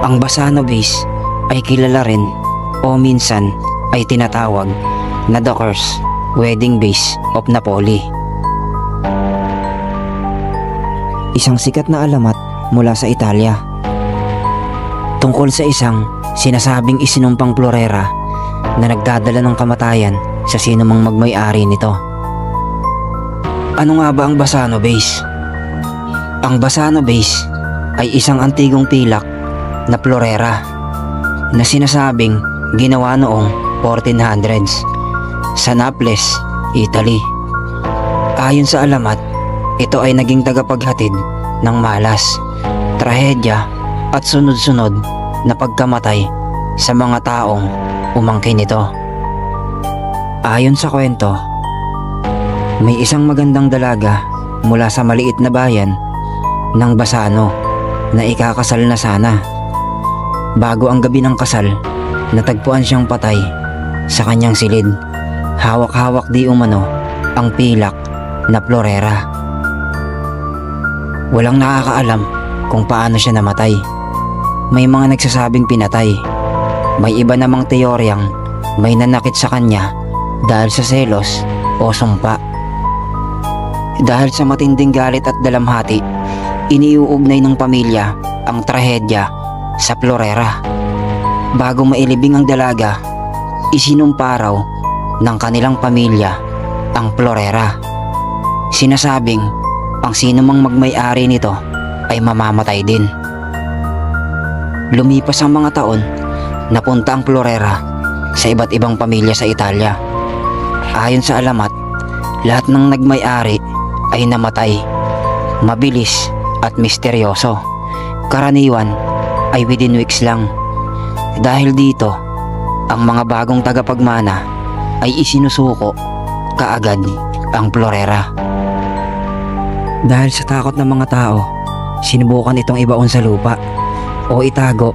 Ang Basano Base ay kilala rin o minsan ay tinatawag na The Curse Wedding Base of Napoli. Isang sikat na alamat mula sa Italia tungkol sa isang sinasabing isinumpang plorera na nagdadala ng kamatayan sa sinumang magmay-ari nito. Ano nga ba ang Basano Base? Ang Basano Base ay isang antigong pilak na plorera na sinasabing ginawa noong 1400s sa Naples, Italy. Ayon sa alamat, ito ay naging tagapaghatid ng malas, trahedya at sunod-sunod na pagkamatay sa mga taong umangkin nito. Ayon sa kwento, may isang magandang dalaga mula sa maliit na bayan ng Basano na ikakasal na sana. Bago ang gabi ng kasal, natagpuan siyang patay sa kanyang silid. Hawak-hawak di umano ang pilak na plorera. Walang nakakaalam kung paano siya namatay. May mga nagsasabing pinatay. May iba namang teoryang may nanakit sa kanya dahil sa selos o sumpa. Dahil sa matinding galit at dalamhati, iniuugnay ng pamilya ang trahedya sa plorera. Bago mailibing ang dalaga, isinumpa raw ng kanilang pamilya ang plorera. Sinasabing ang sinumang magmay-ari nito ay mamamatay din. Lumipas ang mga taon, napunta ang plorera sa iba't ibang pamilya sa Italia. Ayon sa alamat, lahat ng nagmay-ari ay namatay, mabilis at misteryoso. Karaniwan ay within weeks lang. Dahil dito, ang mga bagong tagapagmana ay isinusuko kaagad ang plorera. Dahil sa takot ng mga tao, sinubukan itong ibaon sa lupa o itago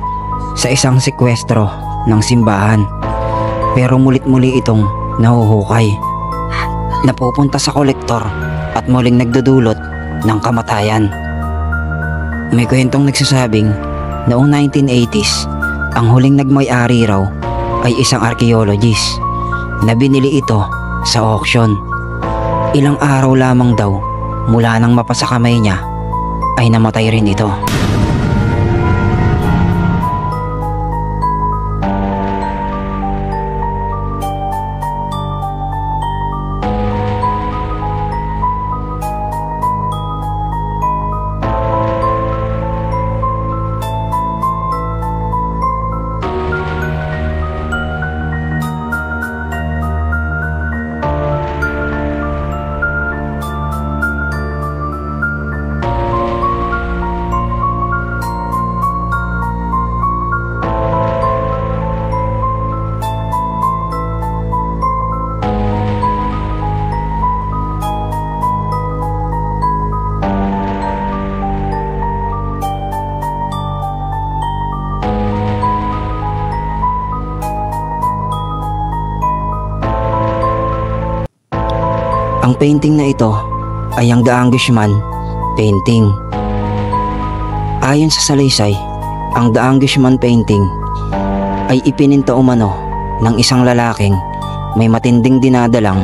sa isang sekwestro ng simbahan. Pero mulit-muli itong nahuhukay, napupunta sa kolektor at muling nagdudulot ng kamatayan. May kwentong nagsasabing noong 1980s, ang huling nagmay-ari raw ay isang archaeologist na binili ito sa auction. Ilang araw lamang daw mula nang mapasa kamay niya ay namatay rin ito. Ang painting na ito ay ang The Englishman painting. Ayon sa salaysay, ang The Englishman painting ay ipininta umano ng isang lalaking may matinding dinadalang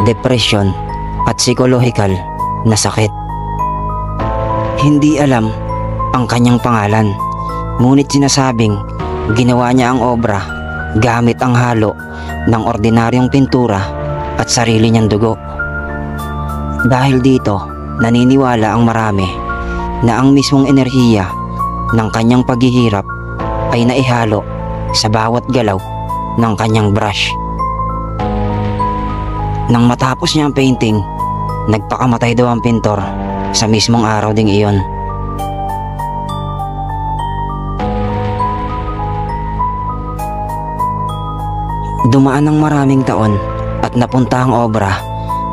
depression at psychological na sakit. Hindi alam ang kanyang pangalan, ngunit sinasabing ginawa niya ang obra gamit ang halo ng ordinaryong pintura at sarili niyang dugo. Dahil dito, naniniwala ang marami na ang mismong enerhiya ng kanyang paghihirap ay naihalo sa bawat galaw ng kanyang brush. Nang matapos niya ang painting, nagpakamatay daw ang pintor sa mismong araw ding iyon. Dumaan ng maraming taon at napunta ang obra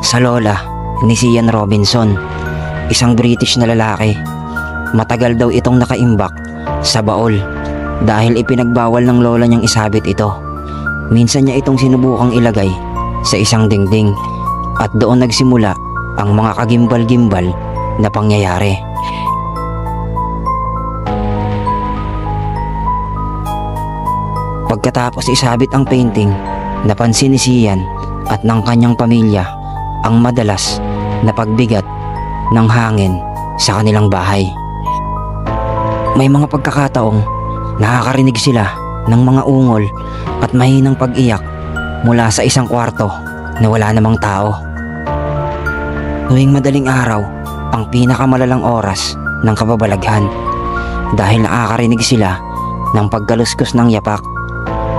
sa lola ni Ian Robinson, isang British na lalaki. Matagal daw itong nakaimbak sa baol dahil ipinagbawal ng lola niyang isabit ito. Minsan niya itong sinubukang ilagay sa isang dingding at doon nagsimula ang mga kagimbal-gimbal na pangyayari. Pagkatapos isabit ang painting, napansin ni Sian at ng kanyang pamilya ang madalas na pagbigat ng hangin sa kanilang bahay. May mga pagkakataong nakakarinig sila ng mga ungol at mahinang pag-iyak mula sa isang kwarto na wala namang tao. Tuwing madaling araw, ang pinakamalalang oras ng kababalaghan dahil nakakarinig sila ng pagkaluskos ng yapak,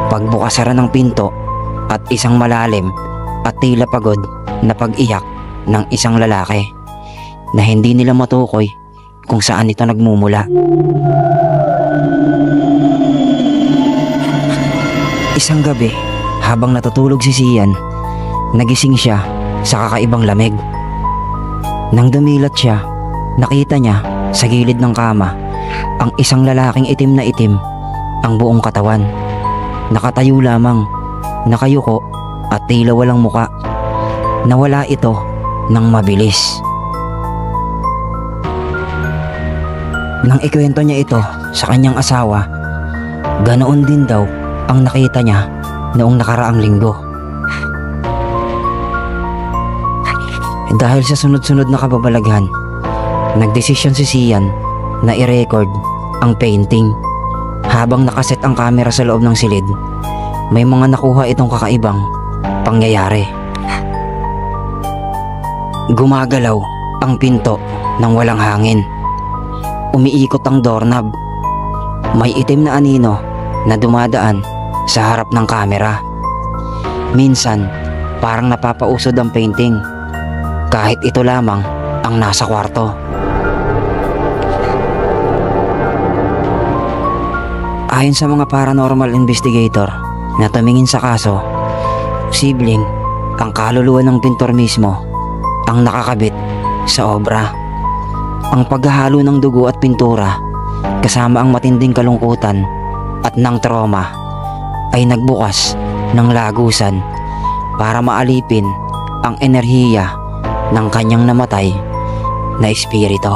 pagbukas-sara ng pinto at isang malalim at tila pagod na pag-iyak ng isang lalaki na hindi nila matukoy kung saan ito nagmumula. Isang gabi, habang natutulog si Sian, nagising siya sa kakaibang lamig. Nang dumilat siya, nakita niya sa gilid ng kama ang isang lalaking itim na itim ang buong katawan. Nakatayo lamang, nakayuko at tila walang muka. Nawala ito ng mabilis. Nang ikwento niya ito sa kanyang asawa, ganoon din daw ang nakita niya noong nakaraang linggo. Dahil sa sunod-sunod na kababalaghan, nagdesisyon si Sian na i-record ang painting. Habang nakaset ang camera sa loob ng silid, may mga nakuha itong kakaibang pangyayari. Gumagalaw ang pinto ng walang hangin. Umiikot ang doorknob. May itim na anino na dumadaan sa harap ng kamera. Minsan, parang napapausod ang painting kahit ito lamang ang nasa kwarto. Ayon sa mga paranormal investigator na tumingin sa kaso, posibleng ang kaluluwa ng pintor mismo ang nakakabit sa obra. Ang paghahalo ng dugo at pintura kasama ang matinding kalungkutan at ng trauma ay nagbukas ng lagusan para maalipin ang enerhiya ng kanyang namatay na espiritu.